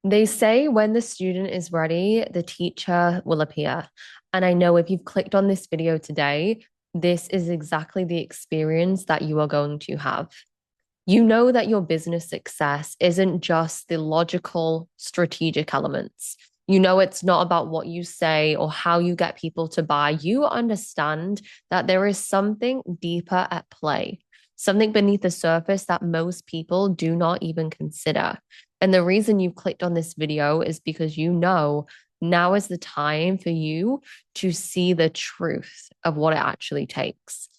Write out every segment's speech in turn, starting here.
They say when the student is ready, the teacher will appear. And I know if you've clicked on this video today, this is exactly the experience that you are going to have. You know that your business success isn't just the logical, strategic elements. You know, it's not about what you say or how you get people to buy. You understand that there is something deeper at play, something beneath the surface that most people do not even consider. And the reason you clicked on this video is because you know now is the time for you to see the truth of what it actually takes.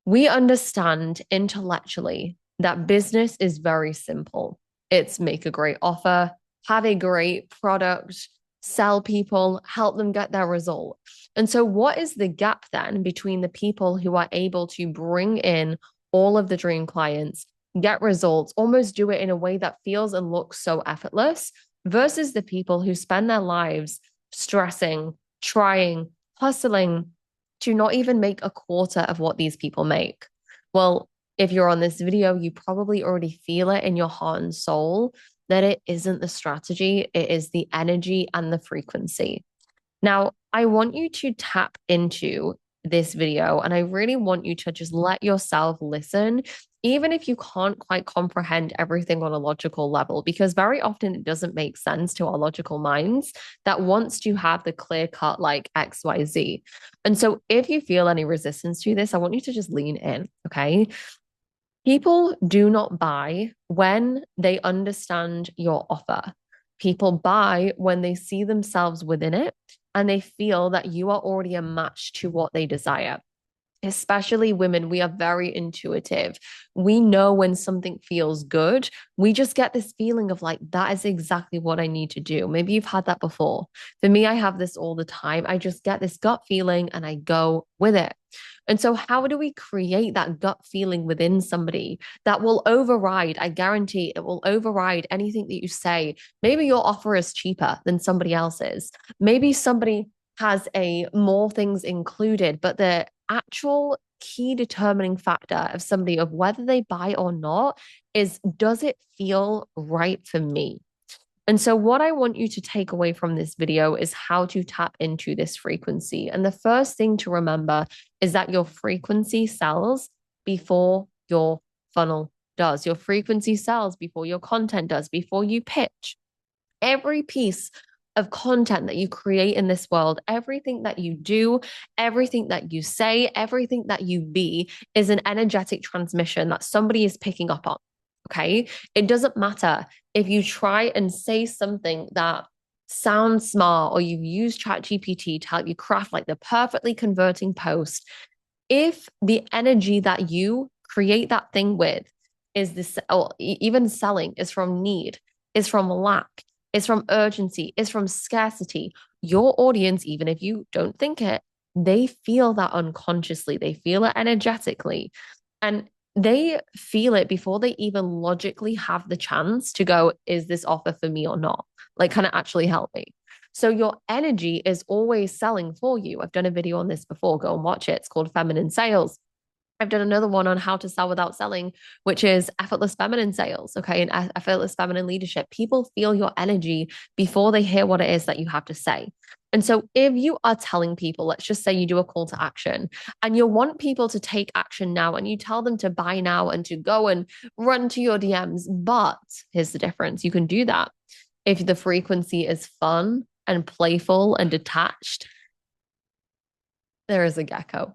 We understand intellectually that business is very simple. It's make a great offer, have a great product, sell people, help them get their result. And so, what is the gap then between the people who are able to bring in all of the dream clients, get results, almost do it in a way that feels and looks so effortless, versus the people who spend their lives stressing, trying, hustling, to not even make a quarter of what these people make? Well, if you're on this video, you probably already feel it in your heart and soul that it isn't the strategy, it is the energy and the frequency. Now, I want you to tap into this video and I really want you to just let yourself listen, even if you can't quite comprehend everything on a logical level, because very often it doesn't make sense to our logical minds that wants to have the clear cut like XYZ. And so if you feel any resistance to this, I want you to just lean in, okay? People do not buy when they understand your offer. People buy when they see themselves within it and they feel that you are already a match to what they desire. Especially women, we are very intuitive. We know when something feels good. We just get this feeling of like, that is exactly what I need to do. Maybe you've had that before. For me, I have this all the time. I just get this gut feeling and I go with it. And so, how do we create that gut feeling within somebody that will override? I guarantee it will override anything that you say. Maybe your offer is cheaper than somebody else's. Maybe somebody has a more things included, but the actual key determining factor of somebody of whether they buy or not is, does it feel right for me? And so, what I want you to take away from this video is how to tap into this frequency. And the first thing to remember is that your frequency sells before your funnel does. Your frequency sells before your content does, before you pitch. Every piece of content that you create in this world, everything that you do, everything that you say, everything that you be is an energetic transmission that somebody is picking up on. Okay. It doesn't matter if you try and say something that sounds smart or you've used ChatGPT to help you craft like the perfectly converting post. If the energy that you create that thing with is this, or even selling is from need, is from lack, is from urgency, is from scarcity, your audience, even if you don't think it, they feel that unconsciously, they feel it energetically. And they feel it before they even logically have the chance to go, is this offer for me or not? Like, can it actually help me? So your energy is always selling for you. I've done a video on this before. Go and watch it. It's called Feminine Sales. I've done another one on how to sell without selling, which is effortless feminine sales, okay, and effortless feminine leadership. People feel your energy before they hear what it is that you have to say. And so if you are telling people, let's just say you do a call to action and you want people to take action now and you tell them to buy now and to go and run to your DMs, but here's the difference. You can do that if the frequency is fun and playful and detached. There is a gecko.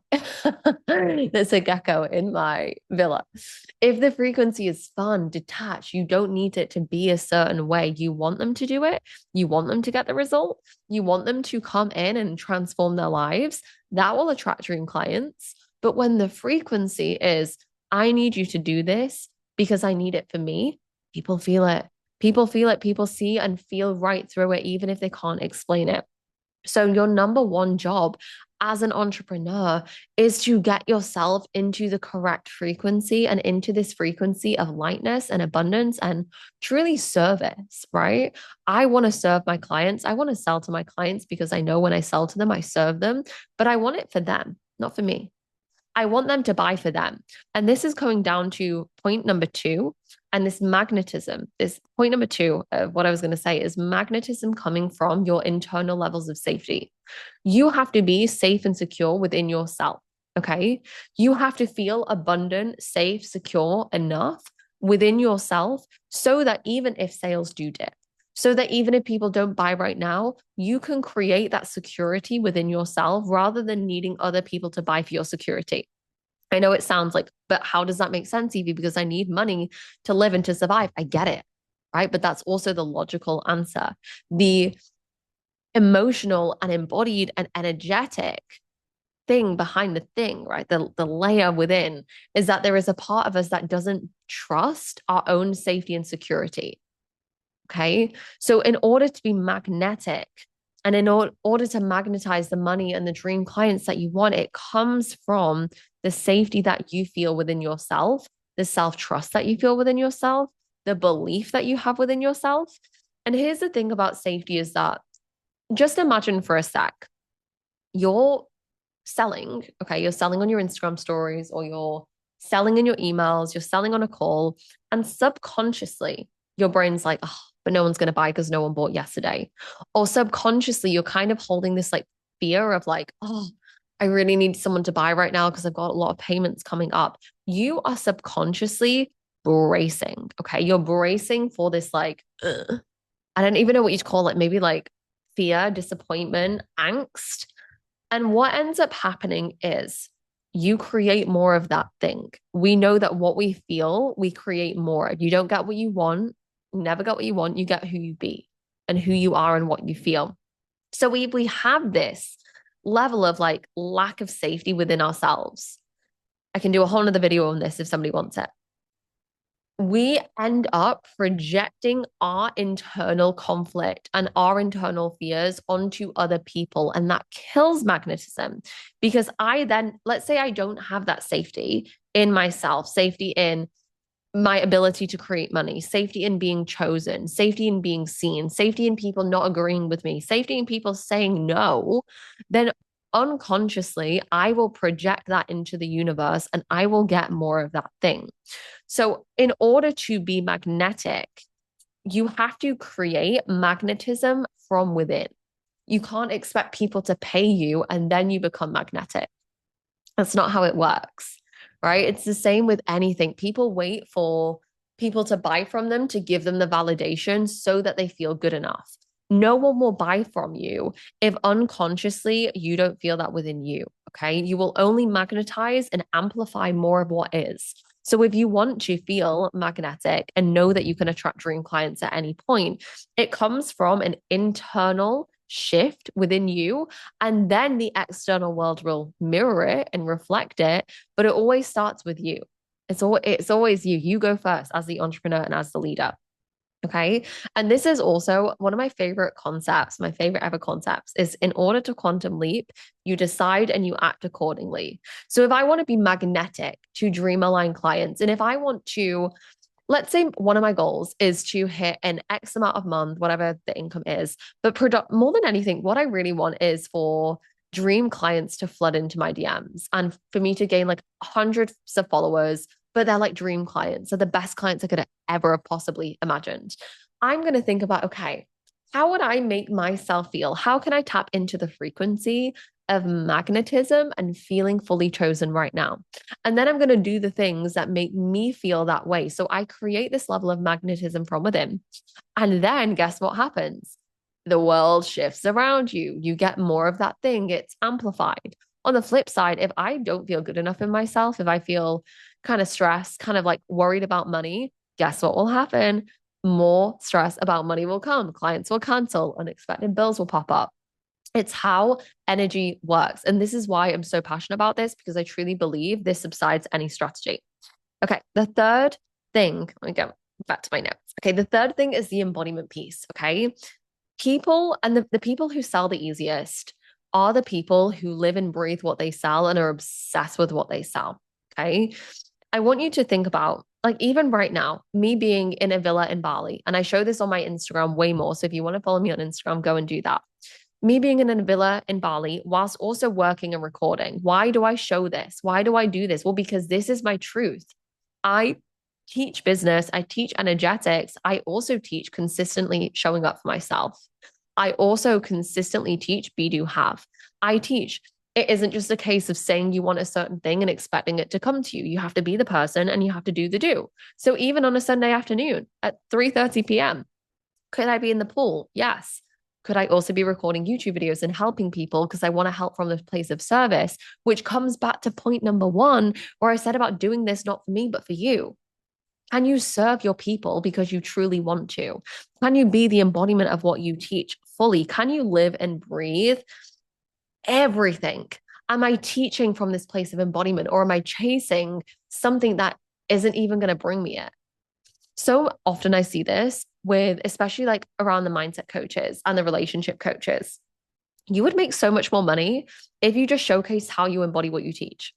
There's a gecko in my villa. If the frequency is fun, detached, you don't need it to be a certain way. You want them to do it. You want them to get the result. You want them to come in and transform their lives. That will attract dream clients. But when the frequency is, I need you to do this because I need it for me, people feel it. People feel it. People see and feel right through it, even if they can't explain it. So, your number one job as an entrepreneur is to get yourself into the correct frequency and into this frequency of lightness and abundance and truly service, right? I want to serve my clients. I want to sell to my clients because I know when I sell to them, I serve them, but I want it for them, not for me. I want them to buy for them. And this is coming down to point number two. And this magnetism, this point number two of what I was going to say is magnetism coming from your internal levels of safety. You have to be safe and secure within yourself. Okay. You have to feel abundant, safe, secure enough within yourself so that even if sales do dip, so that even if people don't buy right now, you can create that security within yourself rather than needing other people to buy for your security. I know it sounds like, but how does that make sense, Evie? Because I need money to live and to survive. I get it. Right. But that's also the logical answer. The emotional and embodied and energetic thing behind the thing, right? The layer within is that there is a part of us that doesn't trust our own safety and security. Okay. So, in order to be magnetic and in order to magnetize the money and the dream clients that you want, it comes from the safety that you feel within yourself, the self trust that you feel within yourself, the belief that you have within yourself. And here's the thing about safety is that just imagine for a sec, you're selling, okay, you're selling on your Instagram stories or you're selling in your emails, you're selling on a call, and subconsciously, your brain's like, oh, but no one's going to buy because no one bought yesterday. Or subconsciously, you're kind of holding this like fear of like, oh, I really need someone to buy right now because I've got a lot of payments coming up. You are subconsciously bracing, okay? You're bracing for this like, I don't even know what you'd call it, maybe like fear, disappointment, angst. And what ends up happening is you create more of that thing. We know that what we feel, we create more. You don't get what you want, you never get what you want, you get who you be and who you are and what you feel. So we have this level of like lack of safety within ourselves. I can do a whole nother video on this if somebody wants it. We end up projecting our internal conflict and our internal fears onto other people. And that kills magnetism because I then, let's say I don't have that safety in myself, safety in my ability to create money, safety in being chosen, safety in being seen, safety in people not agreeing with me, safety in people saying no, then unconsciously I will project that into the universe and I will get more of that thing. So, in order to be magnetic, you have to create magnetism from within. You can't expect people to pay you and then you become magnetic. That's not how it works, right? It's the same with anything. People wait for people to buy from them to give them the validation so that they feel good enough. No one will buy from you if unconsciously you don't feel that within you. Okay. You will only magnetize and amplify more of what is. So if you want to feel magnetic and know that you can attract dream clients at any point, it comes from an internal shift within you. And then the external world will mirror it and reflect it. But it always starts with you. It's always you. You go first as the entrepreneur and as the leader. Okay. And this is also one of my favorite concepts, my favorite ever concepts is in order to quantum leap, you decide and you act accordingly. So if I want to be magnetic to dream align clients, and if I want to, let's say one of my goals is to hit an X amount of month, whatever the income is, but more than anything, what I really want is for dream clients to flood into my DMs and for me to gain like hundreds of followers, but they're like dream clients. So the best clients I could have ever possibly imagined. I'm going to think about, okay, how would I make myself feel? How can I tap into the frequency of magnetism and feeling fully chosen right now? And then I'm going to do the things that make me feel that way. So I create this level of magnetism from within. And then guess what happens? The world shifts around you. You get more of that thing, it's amplified. On the flip side, if I don't feel good enough in myself, if I feel kind of stressed, kind of like worried about money, guess what will happen? More stress about money will come. Clients will cancel, unexpected bills will pop up. It's how energy works. And this is why I'm so passionate about this because I truly believe this subsides any strategy. Okay, the third thing, let me go back to my notes. Okay, the third thing is the embodiment piece. Okay, people and the people who sell the easiest are the people who live and breathe what they sell and are obsessed with what they sell. Okay, I want you to think about like even right now, me being in a villa in Bali, and I show this on my Instagram way more. So if you want to follow me on Instagram, go and do that. Me being in a villa in Bali whilst also working and recording. Why do I show this? Why do I do this? Well, because this is my truth. I teach business, I teach energetics, I also teach consistently showing up for myself. I also consistently teach be, do, have. I teach it isn't just a case of saying you want a certain thing and expecting it to come to you. You have to be the person and you have to do the do. So even on a Sunday afternoon at 3:30 p.m., could I be in the pool? Yes. Could I also be recording YouTube videos and helping people because I want to help from the place of service, which comes back to point number one, where I said about doing this not for me, but for you. Can you serve your people because you truly want to? Can you be the embodiment of what you teach fully? Can you live and breathe everything? Am I teaching from this place of embodiment, or am I chasing something that isn't even going to bring me it? So often I see this with, especially like around the mindset coaches and the relationship coaches. You would make so much more money if you just showcase how you embody what you teach.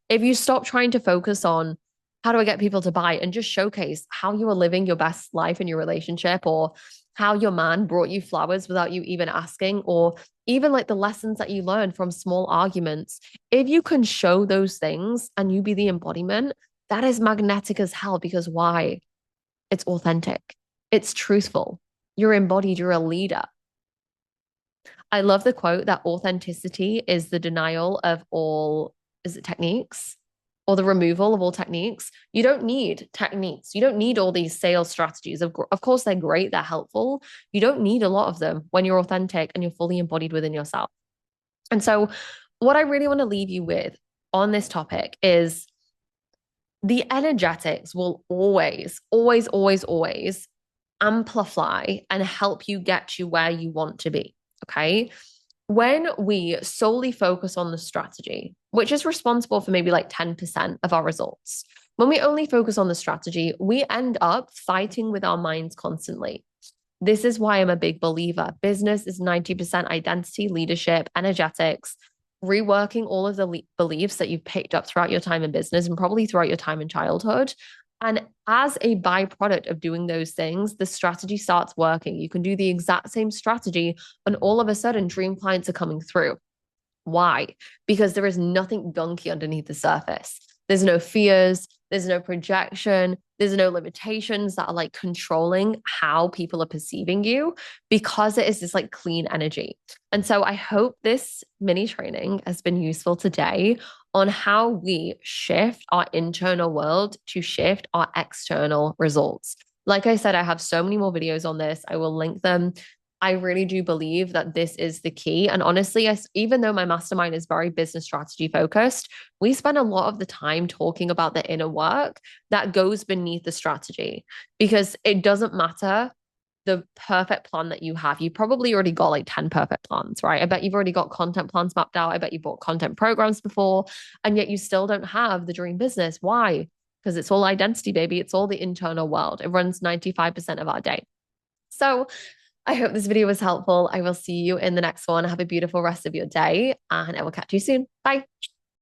If you stop trying to focus on how do I get people to buy and just showcase how you are living your best life in your relationship, or how your man brought you flowers without you even asking, or even like the lessons that you learned from small arguments. If you can show those things and you be the embodiment, that is magnetic as hell, because why? It's authentic. It's truthful. You're embodied. You're a leader. I love the quote that authenticity is the denial of all, is it techniques? Or the removal of all techniques. You don't need techniques. You don't need all these sales strategies. Of course, they're great. They're helpful. You don't need a lot of them when you're authentic and you're fully embodied within yourself. And so, what I really want to leave you with on this topic is the energetics will always, always, always, always amplify and help you get to where you want to be. Okay. When we solely focus on the strategy, which is responsible for maybe like 10% of our results, when we only focus on the strategy, we end up fighting with our minds constantly. This is why I'm a big believer. Business is 90% identity, leadership, energetics, reworking all of the beliefs that you've picked up throughout your time in business and probably throughout your time in childhood. And as a byproduct of doing those things, the strategy starts working. You can do the exact same strategy, and all of a sudden, dream clients are coming through. Why? Because there is nothing gunky underneath the surface. There's no fears, there's no projection, there's no limitations that are like controlling how people are perceiving you, because it is this like clean energy. And so I hope this mini training has been useful today on how we shift our internal world to shift our external results. Like I said, I have so many more videos on this. I will link them. I really do believe that this is the key. And honestly, even though my mastermind is very business strategy focused, we spend a lot of the time talking about the inner work that goes beneath the strategy, because it doesn't matter the perfect plan that you have. You probably already got like 10 perfect plans, right? I bet you've already got content plans mapped out. I bet you bought content programs before, and yet you still don't have the dream business. Why? Because it's all identity, baby. It's all the internal world. It runs 95% of our day. So I hope this video was helpful. I will see you in the next one. Have a beautiful rest of your day, and I will catch you soon. Bye.